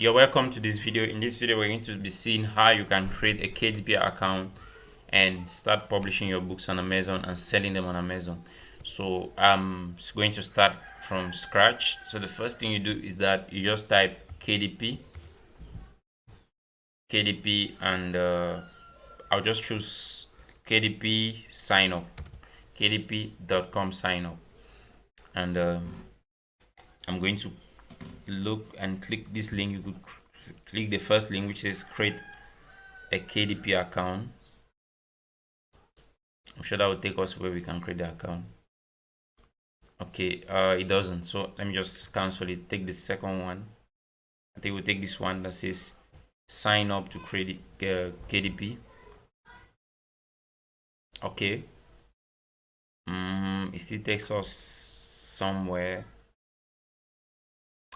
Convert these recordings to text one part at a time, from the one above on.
You're welcome to this video. In this video, we're going to be seeing how you can create a KDP account and start publishing your books on Amazon and selling them on Amazon. So I'm going to start from scratch. So the first thing you do is that you just type KDP, and I'll just choose KDP sign up, kdp.com sign up, and I'm going to look and click this link. You could click the first link, which is create a KDP account. I'm sure that will take us where we can create the account. Okay, it doesn't, so let me just cancel it. Take the second one. I think we'll take this one that says sign up to create KDP. Okay, it still takes us somewhere.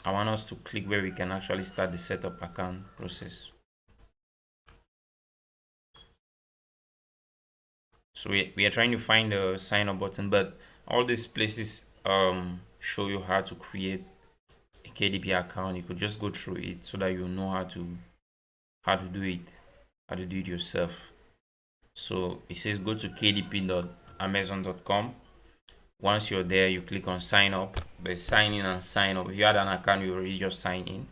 I want us to click where we can actually start the setup account process. So we are trying to find the sign up button, but all these places show you how to create a KDP account. You could just go through it so that you know how to do it yourself. So it says go to kdp.amazon.com. Once you're there, you click on sign up. There's sign in and sign up. If you had an account, you already just sign in.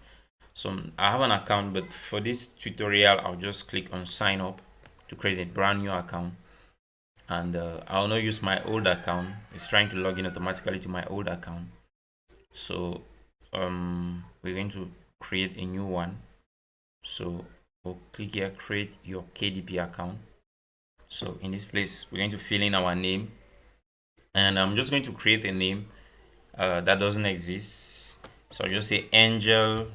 So I have an account, but for this tutorial, I'll just click on sign up to create a brand new account. And I'll not use my old account. It's trying to log in automatically to my old account. So we're going to create a new one. So we'll click here, create your KDP account. So in this place, we're going to fill in our name, and I'm just going to create a name that doesn't exist. So I'll just say Angel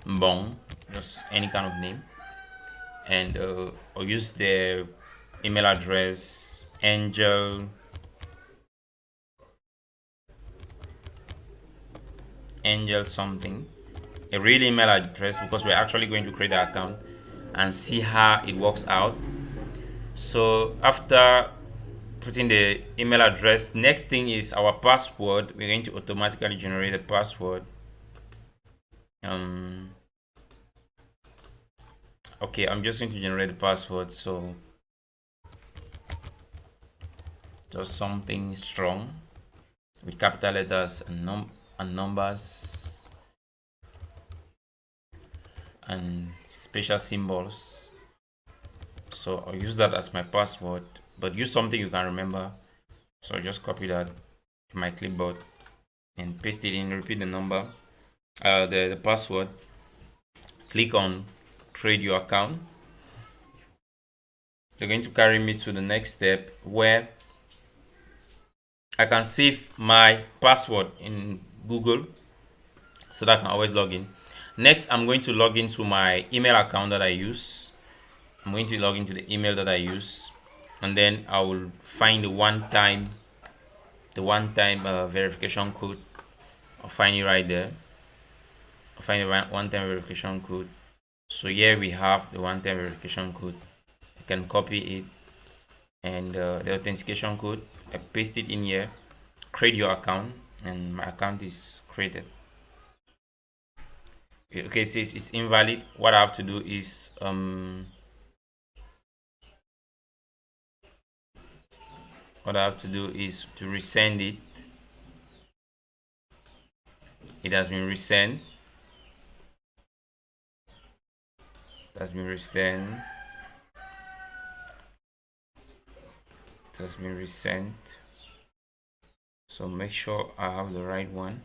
Bong, just any kind of name, and I'll use the email address Angel something, a real email address, because we're actually going to create the account and see how it works out. So after putting the email address, next thing is our password. We're going to automatically generate a password. Okay, I'm just going to generate a password, so just something strong with capital letters and numbers and special symbols. So I'll use that as my password, but use something you can remember. So I'll just copy that to my clipboard and paste it in. Repeat the number, the password. Click on create your account. They're going to carry me to the next step where I can save my password in Google so that I can always log in. Next, I'm going to log into my email account that I use. I'm going to log into the email that I use, and then I will find the one-time verification code. I'll find it right there. I'll find the one-time verification code. So here we have the one-time verification code. I can copy it, and the authentication code, I paste it in here, create your account, and my account is created. Okay, it says it's invalid. What I have to do is to resend it. It has been resent. It has been resent. So make sure I have the right one.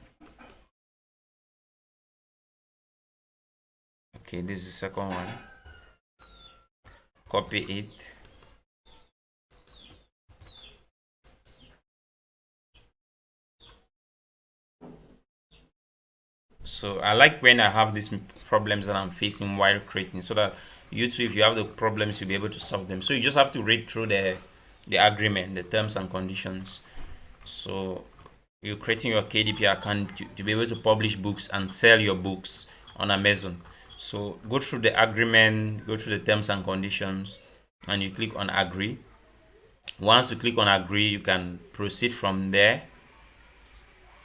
Okay, this is the second one. Copy it. So I like when I have these problems that I'm facing while creating, so that you too, if you have the problems, you'll be able to solve them. So you just have to read through the agreement, the terms and conditions. So you're creating your KDP account to be able to publish books and sell your books on Amazon. So go through the agreement, go through the terms and conditions, and you click on agree. Once you click on agree, you can proceed from there.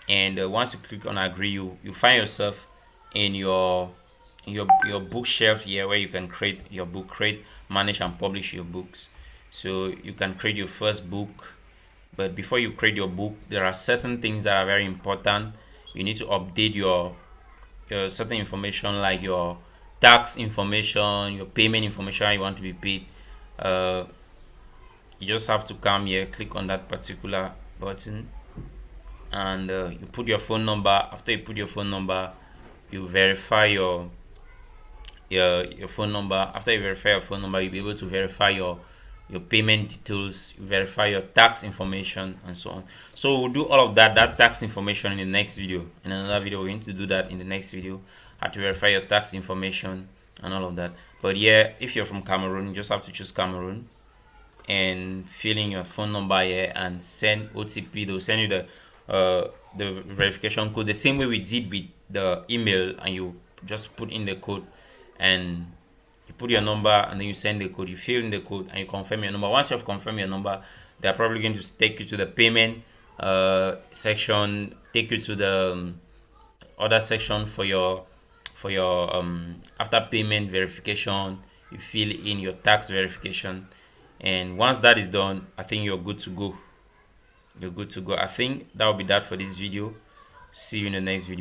And once you click on agree, you find yourself in your bookshelf here, where you can create your book, create, manage, and publish your books. So you can create your first book, but before you create your book, there are certain things that are very important. You need to update your certain information, like your tax information, your payment information, how you want to be paid. uh, you just have to come here, click on that particular button, and you put your phone number. After you put your phone number, you verify your phone number. After you verify your phone number, you'll be able to verify your payment details, you verify your tax information, and so on. So we'll do all of that tax information in the next video. In another video, we're going to do that in the next video, how to verify your tax information and all of that. But yeah, if you're from Cameroon, you just have to choose Cameroon and fill in your phone number here and send OTP. They'll send you the verification code the same way we did with the email, and you just put in the code, and you put your number, and then you send the code, you fill in the code, and you confirm your number. Once you have confirmed your number, they're probably going to take you to the payment section, take you to the other section for your after payment verification. You fill in your tax verification, and once that is done, I think you're good to go. I think that will be that for this video. See you in the next video.